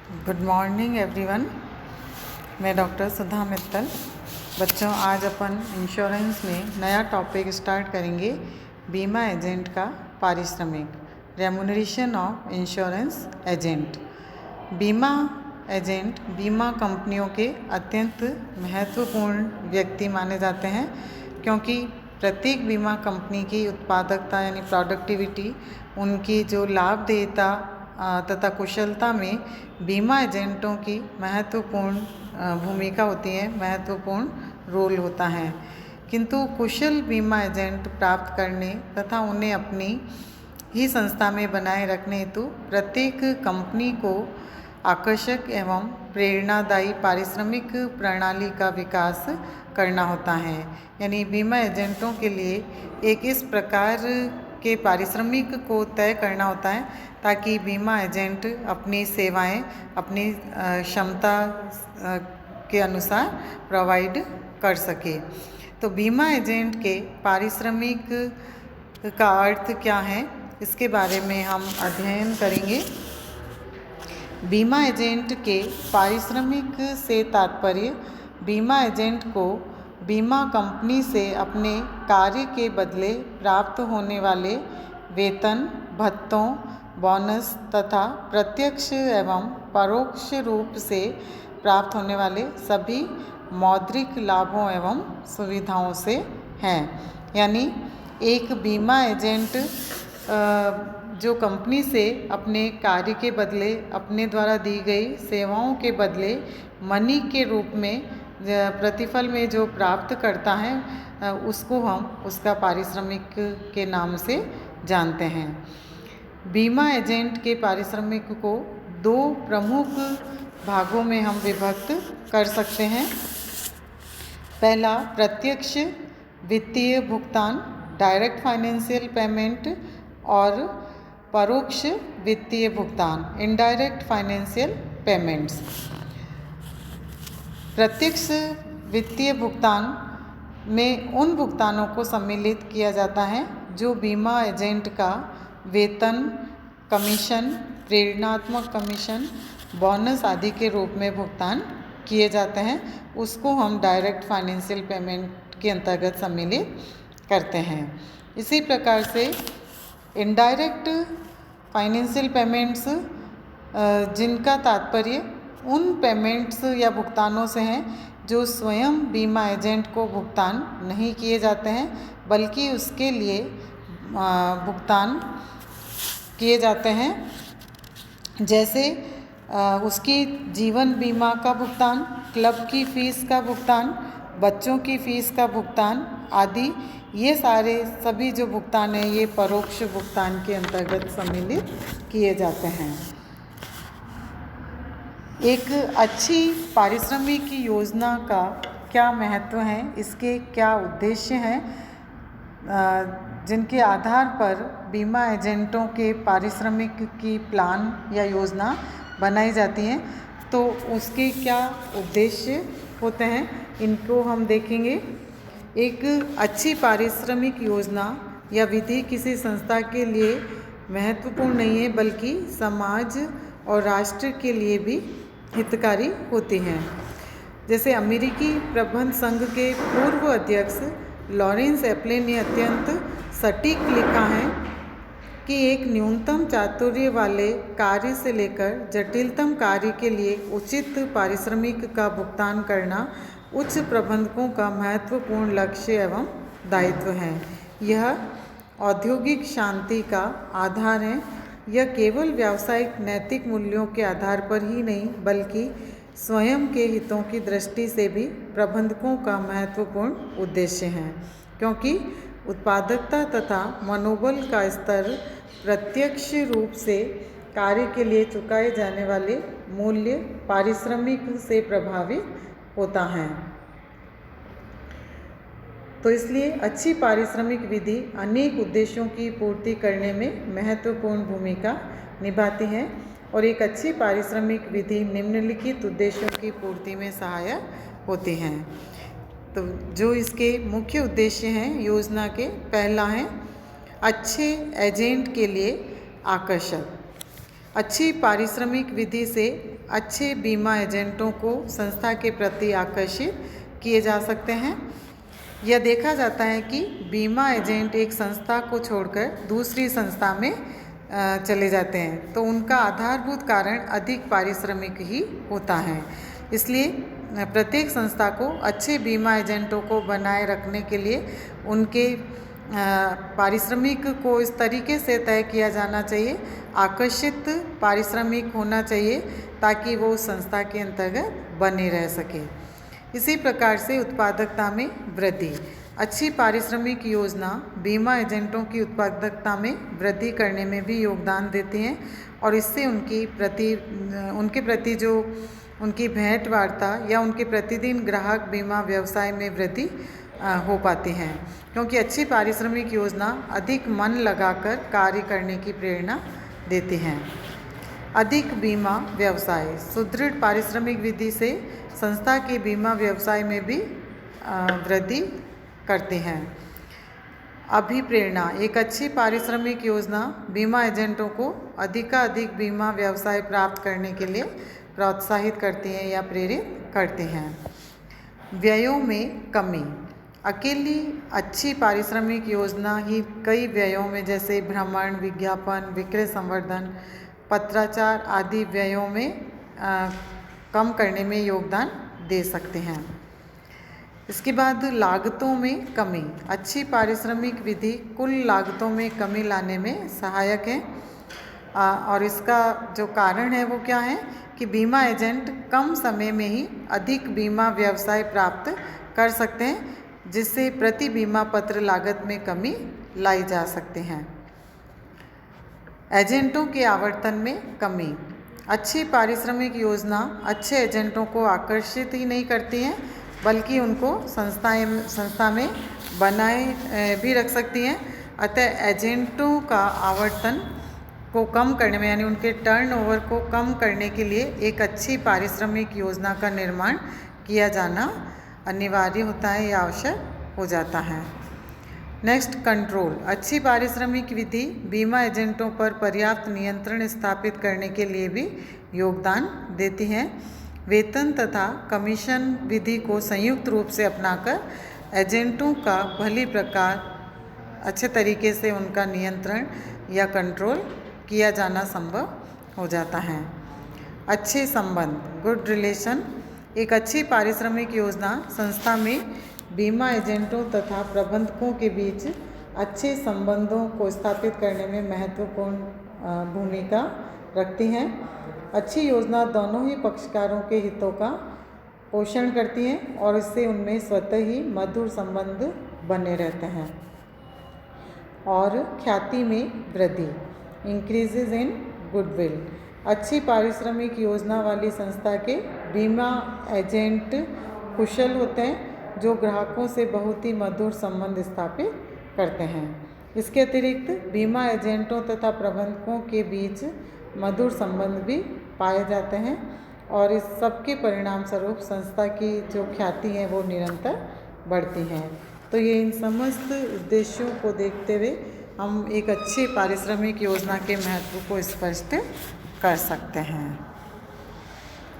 Good morning everyone. मैं doctor सुधा मित्तल। बच्चों, आज अपन इंश्योरेंस में नया टॉपिक स्टार्ट करेंगे, बीमा एजेंट का पारिश्रमिक, रेम्यूनरेशन ऑफ इंश्योरेंस एजेंट। बीमा एजेंट बीमा कंपनियों के अत्यंत महत्वपूर्ण व्यक्ति माने जाते हैं, क्योंकि प्रत्येक बीमा कंपनी की उत्पादकता यानी प्रोडक्टिविटी, उनकी जो लाभदेयता तथा कुशलता में बीमा एजेंटों की महत्वपूर्ण भूमिका होती है, महत्वपूर्ण रोल होता है। किंतु कुशल बीमा एजेंट प्राप्त करने तथा उन्हें अपनी ही संस्था में बनाए रखने हेतु प्रत्येक कंपनी को आकर्षक एवं प्रेरणादायी पारिश्रमिक प्रणाली का विकास करना होता है। यानी बीमा एजेंटों के लिए एक इस प्रकार के पारिश्रमिक को तय करना होता है ताकि बीमा एजेंट अपनी सेवाएं अपनी क्षमता के अनुसार प्रोवाइड कर सके। तो बीमा एजेंट के पारिश्रमिक का अर्थ क्या है, इसके बारे में हम अध्ययन करेंगे। बीमा एजेंट के पारिश्रमिक से तात्पर्य बीमा एजेंट को बीमा कंपनी से अपने कार्य के बदले प्राप्त होने वाले वेतन, भत्तों, बोनस तथा प्रत्यक्ष एवं परोक्ष रूप से प्राप्त होने वाले सभी मौद्रिक लाभों एवं सुविधाओं से हैं। यानी एक बीमा एजेंट जो कंपनी से अपने कार्य के बदले, अपने द्वारा दी गई सेवाओं के बदले मनी के रूप में प्रतिफल में जो प्राप्त करता है, उसको हम उसका पारिश्रमिक के नाम से जानते हैं। बीमा एजेंट के पारिश्रमिक को दो प्रमुख भागों में हम विभक्त कर सकते हैं। पहला, प्रत्यक्ष वित्तीय भुगतान, डायरेक्ट फाइनेंशियल पेमेंट, और परोक्ष वित्तीय भुगतान, इनडायरेक्ट फाइनेंशियल पेमेंट्स। प्रत्यक्ष वित्तीय भुगतान में उन भुगतानों को सम्मिलित किया जाता है जो बीमा एजेंट का वेतन, कमीशन, प्रेरणात्मक कमीशन, बोनस आदि के रूप में भुगतान किए जाते हैं। उसको हम डायरेक्ट फाइनेंशियल पेमेंट के अंतर्गत सम्मिलित करते हैं। इसी प्रकार से इनडायरेक्ट फाइनेंशियल पेमेंट्स, जिनका तात्पर्य उन पेमेंट्स या भुगतानों से हैं जो स्वयं बीमा एजेंट को भुगतान नहीं किए जाते हैं, बल्कि उसके लिए भुगतान किए जाते हैं। जैसे उसकी जीवन बीमा का भुगतान, क्लब की फ़ीस का भुगतान, बच्चों की फ़ीस का भुगतान आदि। ये सारे सभी जो भुगतान हैं, ये परोक्ष भुगतान के अंतर्गत सम्मिलित किए जाते हैं। एक अच्छी पारिश्रमिक योजना का क्या महत्व है, इसके क्या उद्देश्य हैं, जिनके आधार पर बीमा एजेंटों के पारिश्रमिक की प्लान या योजना बनाई जाती है, तो उसके क्या उद्देश्य होते हैं, इनको हम देखेंगे। एक अच्छी पारिश्रमिक योजना या विधि किसी संस्था के लिए महत्वपूर्ण नहीं है, बल्कि समाज और राष्ट्र के लिए भी हितकारी होती हैं। जैसे अमेरिकी प्रबंध संघ के पूर्व अध्यक्ष लॉरेंस एप्ले ने अत्यंत सटीक लिखा है कि एक न्यूनतम चातुर्य वाले कार्य से लेकर जटिलतम कार्य के लिए उचित पारिश्रमिक का भुगतान करना उच्च प्रबंधकों का महत्वपूर्ण लक्ष्य एवं दायित्व है। यह औद्योगिक शांति का आधार है। यह केवल व्यावसायिक नैतिक मूल्यों के आधार पर ही नहीं, बल्कि स्वयं के हितों की दृष्टि से भी प्रबंधकों का महत्वपूर्ण उद्देश्य है, क्योंकि उत्पादकता तथा मनोबल का स्तर प्रत्यक्ष रूप से कार्य के लिए चुकाए जाने वाले मूल्य पारिश्रमिक से प्रभावित होता है। तो इसलिए अच्छी पारिश्रमिक विधि अनेक उद्देश्यों की पूर्ति करने में महत्वपूर्ण भूमिका निभाती है, और एक अच्छी पारिश्रमिक विधि निम्नलिखित उद्देश्यों की पूर्ति में सहायक होती हैं। तो जो इसके मुख्य उद्देश्य हैं योजना के, पहला है अच्छे एजेंट के लिए आकर्षक। अच्छी पारिश्रमिक विधि से अच्छे बीमा एजेंटों को संस्था के प्रति आकर्षित किए जा सकते हैं। यह देखा जाता है कि बीमा एजेंट एक संस्था को छोड़कर दूसरी संस्था में चले जाते हैं तो उनका आधारभूत कारण अधिक पारिश्रमिक ही होता है। इसलिए प्रत्येक संस्था को अच्छे बीमा एजेंटों को बनाए रखने के लिए उनके पारिश्रमिक को इस तरीके से तय किया जाना चाहिए, आकर्षित पारिश्रमिक होना चाहिए ताकि वो उस संस्था के अंतर्गत बने रह सके। इसी प्रकार से उत्पादकता में वृद्धि। अच्छी पारिश्रमिक योजना बीमा एजेंटों की उत्पादकता में वृद्धि करने में भी योगदान देती हैं और इससे उनके प्रति जो उनकी भेंट वार्ता या उनके प्रतिदिन ग्राहक बीमा व्यवसाय में वृद्धि हो पाती हैं, क्योंकि अच्छी पारिश्रमिक योजना अधिक मन लगाकर कार्य करने की प्रेरणा देती हैं। अधिक बीमा व्यवसाय। सुदृढ़ पारिश्रमिक विधि से संस्था के बीमा व्यवसाय में भी वृद्धि करते हैं। अभिप्रेरणा। एक अच्छी पारिश्रमिक योजना बीमा एजेंटों को अधिकाधिक बीमा व्यवसाय प्राप्त करने के लिए प्रोत्साहित करती हैं या प्रेरित करते हैं। व्ययों में कमी। अकेली अच्छी पारिश्रमिक योजना ही कई व्ययों में जैसे भ्रमण, विज्ञापन, विक्रय संवर्धन, पत्राचार आदि व्ययों में कम करने में योगदान दे सकते हैं। इसके बाद लागतों में कमी। अच्छी पारिश्रमिक विधि कुल लागतों में कमी लाने में सहायक है और इसका जो कारण है वो क्या है कि बीमा एजेंट कम समय में ही अधिक बीमा व्यवसाय प्राप्त कर सकते हैं, जिससे प्रति बीमा पत्र लागत में कमी लाई जा सकते हैं। एजेंटों के आवर्तन में कमी। अच्छी पारिश्रमिक योजना अच्छे एजेंटों को आकर्षित ही नहीं करती हैं बल्कि उनको संस्था में बनाए भी रख सकती हैं। अतः एजेंटों का आवर्तन को कम करने में यानी उनके टर्नओवर को कम करने के लिए एक अच्छी पारिश्रमिक योजना का निर्माण किया जाना अनिवार्य होता है या आवश्यक हो जाता है। Next, control. अच्छी पारिश्रमिक विधि बीमा एजेंटों पर पर्याप्त नियंत्रण स्थापित करने के लिए भी योगदान देती हैं। वेतन तथा कमीशन विधि को संयुक्त रूप से अपनाकर एजेंटों का भली प्रकार अच्छे तरीके से उनका नियंत्रण या कंट्रोल किया जाना संभव हो जाता है। अच्छे संबंध, गुड रिलेशन। एक अच्छी पारिश्रमिक योजना संस्था में बीमा एजेंटों तथा प्रबंधकों के बीच अच्छे संबंधों को स्थापित करने में महत्वपूर्ण भूमिका रखती हैं। अच्छी योजना दोनों ही पक्षकारों के हितों का पोषण करती हैं और इससे उनमें स्वतः ही मधुर संबंध बने रहते हैं। और ख्याति में वृद्धि, इंक्रीजेज इन गुडविल। अच्छी पारिश्रमिक योजना वाली संस्था के बीमा एजेंट कुशल होते हैं जो ग्राहकों से बहुत ही मधुर संबंध स्थापित करते हैं। इसके अतिरिक्त बीमा एजेंटों तथा प्रबंधकों के बीच मधुर संबंध भी पाए जाते हैं और इस सब के परिणाम स्वरूप संस्था की जो ख्याति है वो निरंतर बढ़ती हैं। तो ये इन समस्त उद्देश्यों को देखते हुए हम एक अच्छी पारिश्रमिक योजना के महत्व को स्पष्ट कर सकते हैं।